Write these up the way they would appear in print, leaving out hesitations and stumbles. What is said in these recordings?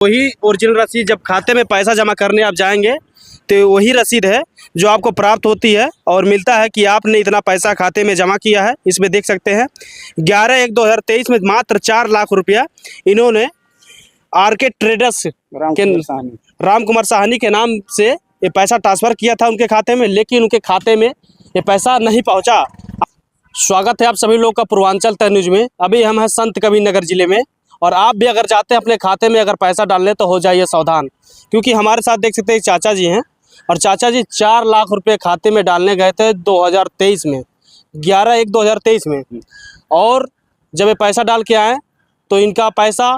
वही ओरिजिनल रसीद जब खाते में पैसा जमा करने आप जाएंगे तो वही रसीद है जो आपको प्राप्त होती है और मिलता है कि आपने इतना पैसा खाते में जमा किया है। इसमें देख सकते हैं 11/1/2023 में मात्र 4 लाख रुपया इन्होंने आरके ट्रेडर्स के राम कुमार साहनी के नाम से ये पैसा ट्रांसफ़र किया था उनके खाते में, लेकिन उनके खाते में ये पैसा नहीं पहुंचा। स्वागत है आप सभी लोग का पूर्वांचल तक न्यूज़ में। अभी हम हैं संत कबीरनगर ज़िले में और आप भी अगर जाते हैं अपने खाते में अगर पैसा डालने तो हो जाइए सावधान, क्योंकि हमारे साथ देख सकते हैं चाचा जी हैं और चाचा जी 4 लाख रुपए खाते में डालने गए थे 2023 में 11/1/2023 में, और जब ये पैसा डाल के आए तो इनका पैसा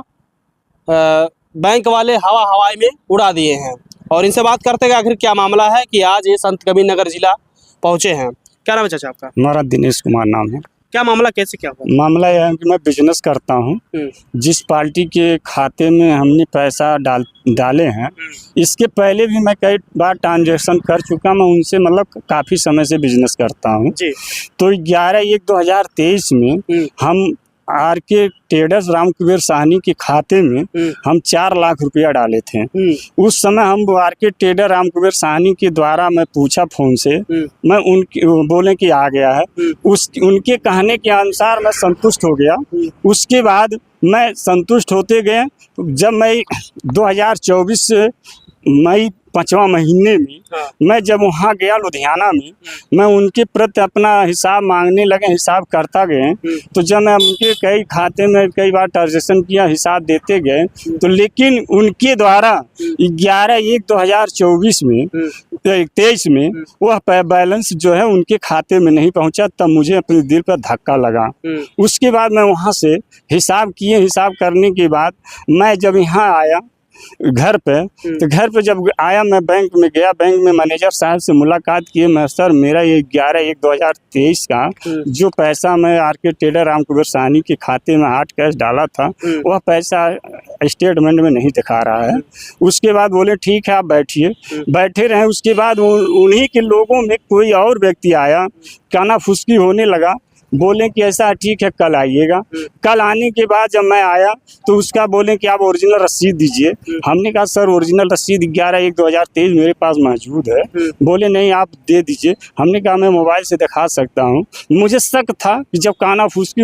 बैंक वाले हवाई में उड़ा दिए हैं। और इनसे बात करते हैं आखिर क्या मामला है कि आज ये संत कबीरनगर जिला पहुँचे हैं। क्या नाम है चाचा आपका? हमारा दिनेश कुमार नाम है। क्या मामला, कैसे क्या हुआ? मामला यह है कि मैं बिजनेस करता हूँ। जिस पार्टी के खाते में हमने पैसा डाले हैं, इसके पहले भी मैं कई बार ट्रांजैक्शन कर चुका। मैं उनसे मतलब काफ़ी समय से बिजनेस करता हूँ। तो 11/1/2023 में हम आरके ट्रेडर्स राम कुमार साहनी के खाते में हम 4 लाख रुपया डाले थे। उस समय हम आरके ट्रेडर राम कुमार साहनी के द्वारा मैं पूछा फ़ोन से, मैं उनके बोले कि आ गया है। उनके कहने के अनुसार मैं संतुष्ट हो गया। उसके बाद मैं संतुष्ट होते गए। जब मैं 2024 मई 5वां महीने में मैं जब वहाँ गया लुधियाना में, मैं उनके प्रति अपना हिसाब मांगने लगे, हिसाब करता गए। तो जब मैं उनके कई खाते में कई बार ट्रांजेक्शन किया, हिसाब देते गए, तो लेकिन उनके द्वारा 11/1/2024 में 23 में वह बैलेंस जो है उनके खाते में नहीं पहुँचा। तब मुझे अपने दिल पर धक्का लगा। उसके बाद मैं वहाँ से हिसाब किए। हिसाब करने के बाद मैं जब यहाँ आया घर पे, तो घर पे जब आया मैं बैंक में गया। बैंक में मैनेजर साहब से मुलाकात किए। मैं सर मेरा ये 11/1/2023 का जो पैसा मैं आरके ट्रेडर राम कुमार साहनी के खाते में हार्ड कैश डाला था, वह पैसा स्टेटमेंट में नहीं दिखा रहा है। उसके बाद बोले ठीक है आप बैठिए। बैठे रहे। उसके बाद उन्हीं के लोगों में कोई और व्यक्ति आया, कानाफूसी होने लगा। बोले कि ऐसा ठीक है कल आइएगा। कल आने के बाद जब मैं आया तो उसका बोले कि आप ओरिजिनल रसीद दीजिए। हमने कहा सर ओरिजिनल रसीद 11/1/2023 मेरे पास मौजूद है। बोले नहीं आप दे दीजिए। हमने कहा मैं मोबाइल से दिखा सकता हूँ। मुझे शक था कि जब कानाफूसी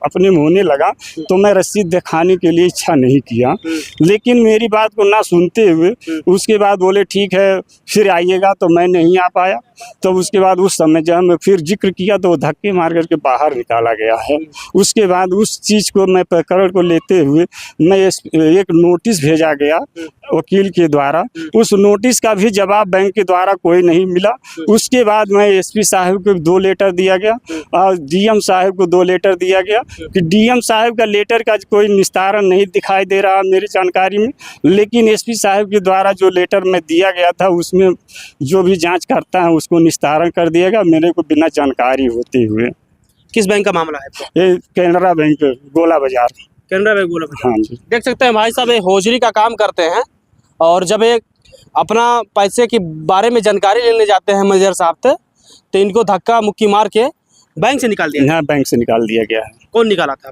अपने में होने लगा तो मैं रसीद दिखाने के लिए इच्छा नहीं किया, लेकिन मेरी बात को ना सुनते हुए उसके बाद बोले ठीक है फिर आइएगा। तो मैं नहीं आ पाया। तो उसके बाद उस समय जब मैं फिर जिक्र किया तो धक्के मार के बाहर निकाला गया है। उसके बाद उस चीज़ को मैं प्रकरण को लेते हुए मैं एक नोटिस भेजा गया वकील के द्वारा। उस नोटिस का भी जवाब बैंक के द्वारा कोई नहीं मिला। उसके बाद मैं एसपी साहब को 2 लेटर दिया गया और डीएम साहब को 2 लेटर दिया गया कि डीएम साहब का लेटर का कोई निस्तारण नहीं दिखाई दे रहा मेरी जानकारी में, लेकिन एसपी साहब के द्वारा जो लेटर में दिया गया था उसमें जो भी जाँच करता है उसको निस्तारण कर दिएगा मेरे को बिना जानकारी होते हुए। किस बैंक का मामला है? ये कैनरा बैंक गोला बाजार। कैनरा बैंक गोला बाजार। हाँ जी। देख सकते हैं भाई साहब ये होजरी का काम करते हैं और जब एक अपना पैसे के बारे में जानकारी लेने जाते हैं मैनेजर साहब से तो इनको धक्का मुक्की मार के बैंक से निकाल दिया। हाँ बैंक से निकाल दिया गया है। कौन निकाला था?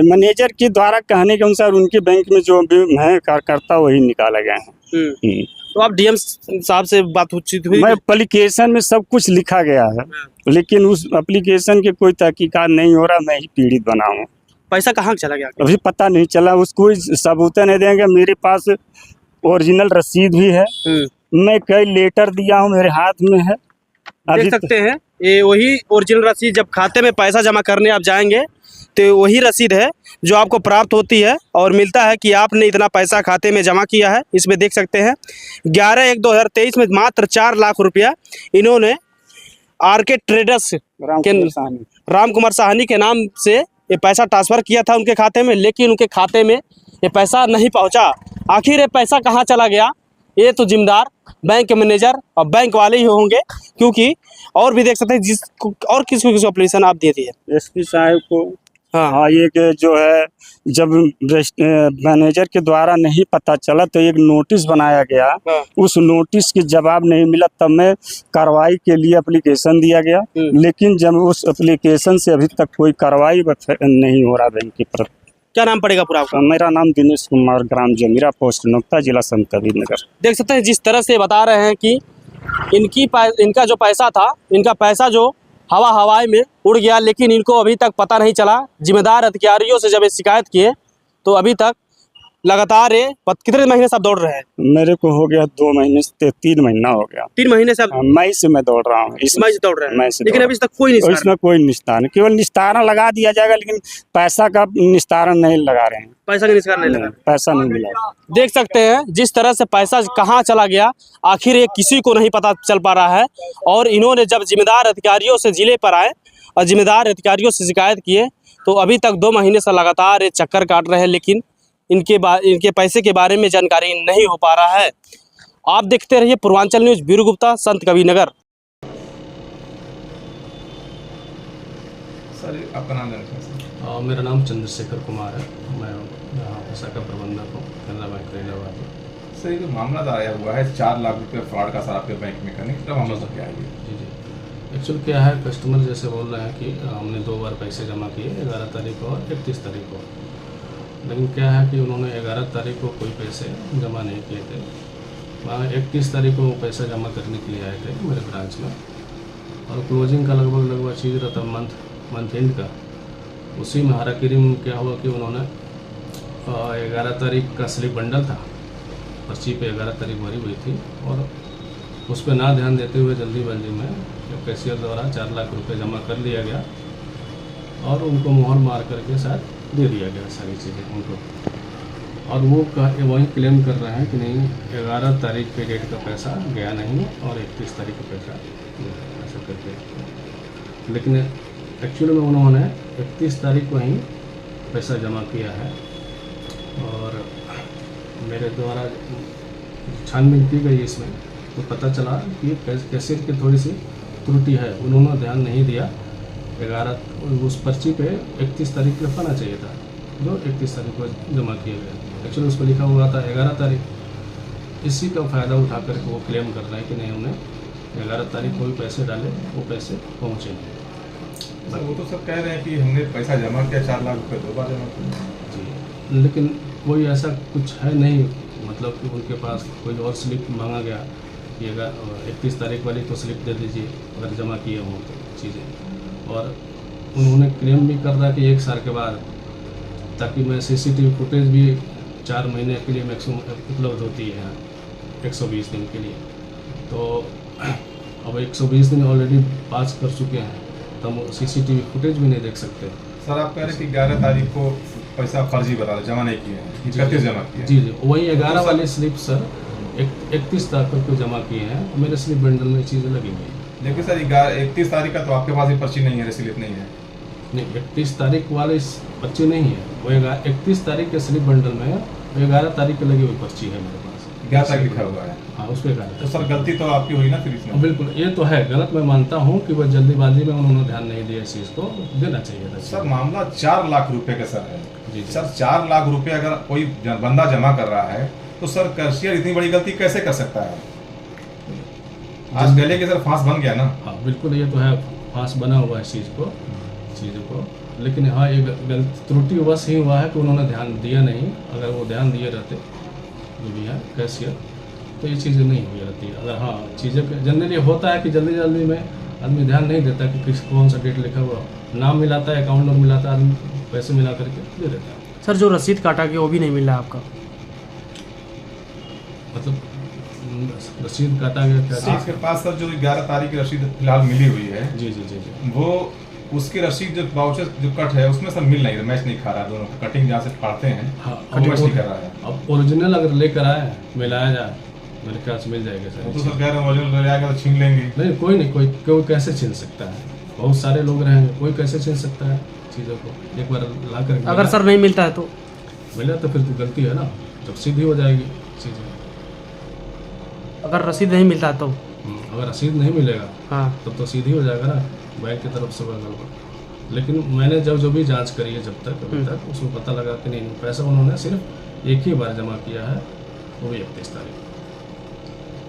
मैनेजर के द्वारा कहने के अनुसार उनके बैंक में जो भी है कार्यकर्ता वही निकाला गया है। तो आप डीएम साहब से बातचीत हुई? मैं एप्लीकेशन में सब कुछ लिखा गया है, लेकिन उस एप्लीकेशन के कोई तहकीकात नहीं हो रहा। मैं ही पीड़ित बना हूँ। पैसा कहाँ चला गया? अभी पता नहीं चला। उसको सबूत नहीं देंगे। मेरे पास ओरिजिनल रसीद भी है। मैं कई लेटर दिया हूँ, मेरे हाथ में है। देख सकते हैं ये वही ओरिजिनल रसीद जब खाते में पैसा जमा करने आप जाएंगे तो वही रसीद है जो आपको प्राप्त होती है और मिलता है कि आपने इतना पैसा खाते में जमा किया है। इसमें देख सकते हैं 11/1/2023 में मात्र 4 लाख रुपया इन्होंने आरके ट्रेडर्स के राम कुमार साहनी के नाम से ये पैसा ट्रांसफ़र किया था उनके खाते में, लेकिन उनके खाते में ये पैसा नहीं पहुंचा। आखिर ये पैसा कहाँ चला गया? ये तो जिम्मेदार बैंक के मैनेजर और बैंक वाले ही होंगे, क्योंकि और भी देख सकते हैं और किसी एप्लीकेशन आप दे दिए एसपी साहब को। हाँ ये कि जो है जब मैनेजर के द्वारा नहीं पता चला तो एक नोटिस बनाया गया। उस नोटिस के जवाब नहीं मिला तब मैं कार्रवाई के लिए एप्लीकेशन दिया गया, लेकिन जब उस एप्लीकेशन से अभी तक कोई कार्रवाई नहीं हो रहा बैंक के प्रति। क्या नाम पड़ेगा पूरा आपका? मेरा नाम दिनेश कुमार, ग्राम जमीरा, पोस्ट नुक्ता, जिला संत कबीरनगर। देख सकते हैं जिस तरह से बता रहे हैं कि इनका जो पैसा था, इनका पैसा जो हवाई में उड़ गया, लेकिन इनको अभी तक पता नहीं चला। जिम्मेदार अधिकारियों से जब ये शिकायत किए तो अभी तक लगातार ये कितने महीने से आप दौड़ रहे हैं? मेरे को हो गया 2 महीने से 3 महीना हो गया। 3 महीने से आप मई से मैं दौड़ रहा हूँ, इस मई से दौड़ रहे हैं, मई से लेकिन दौड़ अभी तक कोई निस्तारण इसमें कोई निस्तारण, केवल निस्तारण लगा दिया जाएगा, लेकिन पैसा का निस्तारण नहीं लगा रहे हैं। पैसा का निस्तारण नहीं लगा। पैसा नहीं मिला। देख सकते हैं जिस तरह से पैसा कहाँ चला गया, आखिर ये किसी को नहीं पता चल पा रहा है। और इन्होंने जब जिम्मेदार अधिकारियों से जिले पर आए और जिम्मेदार अधिकारियों से शिकायत किए तो अभी तक 2 महीने से लगातार ये चक्कर काट रहे हैं, लेकिन इनके पैसे के बारे में जानकारी नहीं हो पा रहा है। आप देखते रहिए पूर्वांचल न्यूज़, वीरू गुप्ता, संत कबीरनगर। सर आपका नाम जानते हैं? मेरा नाम चंद्रशेखर कुमार है, मैं यहाँ पैसा का प्रबंधक हूँ, केनरा बैंक इलाहाबाद में। सर ये जो मामला आया हुआ है 4 लाख रुपए फ्रॉड का, सर आपके बैंक में करने का मामला तो क्या है? जी एक्चुअल क्या है, कस्टमर जैसे बोल रहे हैं कि हमने 2 बार पैसे जमा किए, 11 तारीख को और 31 तारीख को, लेकिन क्या है कि उन्होंने 11 तारीख को कोई पैसे जमा नहीं किए थे। वहाँ 31 तारीख को पैसा जमा करने के लिए आए थे मेरे ब्रांच में, और क्लोजिंग का लगभग चीज़ रहता मंथ एंड का। उसी में हाराकिरी में क्या हुआ कि उन्होंने 11 तारीख का स्लिप बंडल था, पर्ची पे 11 तारीख भरी हुई थी, और उस पर ना ध्यान देते हुए जल्दीबाजी में कैशियर द्वारा 4 लाख रुपए जमा कर लिया गया और उनको मोहर मार करके शायद दे दिया गया सारी चीज़ें उनको। और वो वही क्लेम कर रहे हैं कि नहीं 11 तारीख के डेट का पैसा गया नहीं और 31 तारीख का पैसा ऐसा करके, लेकिन एक्चुअल में उन्होंने 31 तारीख को ही पैसा जमा किया है। और मेरे द्वारा छानबीन की गई इसमें तो पता चला कि कैशियर की थोड़ी सी त्रुटि है, उन्होंने ध्यान नहीं दिया। 11 उस पर्ची पे 31 तारीख को लिखवाना चाहिए था, जो 31 तारीख को जमा किया गया। एक्चुअली उस पर लिखा हुआ था 11 तारीख। इसी का फ़ायदा उठा करके वो क्लेम कर रहे हैं कि नहीं हमने 11 तारीख को भी पैसे डाले, वो पैसे पहुँचे नहीं। वो तो सब कह रहे हैं कि हमने पैसा जमा किया 4 लाख रुपए 2 बार जमा किया। जी, लेकिन कोई ऐसा कुछ है नहीं, मतलब कि उनके पास कोई और स्लिप मांगा गया कि अगर 31 तारीख वाली तो स्लिप दे दीजिए अगर जमा किए हों तो चीज़ें। और उन्होंने क्लेम भी कर रहा कि 1 साल के बाद, ताकि मैं CCTV फुटेज भी 4 महीने के लिए मैक्सिमम उपलब्ध होती है 120 दिन के लिए। तो अब 120 दिन ऑलरेडी पास कर चुके हैं, तो हम CCTV फुटेज भी नहीं देख सकते। सर आप कह रहे हैं कि 11 तारीख को पैसा फर्जी बता रहे, जमा नहीं किए हैं, 31 जमा किए। जी वही 11 वाली स्लिप सर 31 तारीख को जमा किए हैं, मेरे स्लिप बंडल में चीज़ें लगी हुई हैं। देखिए सर 31 तारीख का तो आपके पास ही पर्ची नहीं है, स्लिप नहीं है। नहीं 31 तारीख वाले पर्ची नहीं है, वो 31 तारीख के स्लिप बंडल में 11 तारीख की लगी हुई पर्ची है मेरे पास। 11 तारीख लिखा हुआ है। हाँ उस पर तो सर गलती तो आपकी हुई ना फिर इसमें? बिल्कुल, ये तो है गलत, मैं मानता हूँ कि वह जल्दीबाजी में उन्होंने ध्यान नहीं दिया, इस चीज़ को देना चाहिए था। सर मामला 4 लाख रुपए का सर है। जी सर 4 लाख रुपए अगर कोई बंदा जमा कर रहा है तो सर कैशियर इतनी बड़ी गलती कैसे कर सकता है? आज गले के सर फांस बन गया ना। हाँ बिल्कुल, ये तो है, फांस बना हुआ है इस चीज़ों को, लेकिन हाँ एक गलती त्रुटि बस ही हुआ है कि उन्होंने ध्यान दिया नहीं। अगर वो ध्यान दिए रहते जो भी है कैशियर, तो ये चीज़ें नहीं हुई रहती। अगर हाँ चीज़ें जनरली होता है कि जल्दी में आदमी ध्यान नहीं देता कि कौन सा डेट लिखा हुआ, नाम मिलाता है, अकाउंट नंबर मिलाता है, आदमी पैसे मिला करके दे देता है। सर जो रसीद काटा गया वो भी नहीं मिल रहा आपका? मतलब रसीद काटा गया क्या? आपके पास सर जो 11 तारीख की रसीद फिलहाल मिली हुई है, जी, वो उसकी रसीद जो वाउचर जो कट है उसमें सर मिल नहीं रहा, मैच नहीं खा रहा, दोनों का कटिंग जहाँ से फाड़ते हैं हाँ मैच नहीं कर रहा है। अब ओरिजिनल अगर लेकर आए मिलाया जाए मेरे ख्याल से मिल जाएगा सर। तो सर कह रहे हैं ओरिजिनल ले आएगा तो छीन लेंगे। नहीं कोई नहीं, कोई कैसे छीन सकता है, बहुत सारे लोग रहेंगे, कोई कैसे छीन सकता है चीज़ों को। एक बार ला कर अगर सर नहीं मिलता है तो मिला तो फिर तो गलती है ना, जब सीधी हो जाएगी चीज़ें। अगर रसीद नहीं मिलता है तो अगर रसीद नहीं मिलेगा हाँ तब तो सीधी हो जाएगा ना बैंक की तरफ से गड़बड़। लेकिन मैंने जो भी जांच करी है जब तक अभी तक उसमें पता लगा कि नहीं पैसा उन्होंने सिर्फ एक ही बार जमा किया है, वो भी 31 तारीख।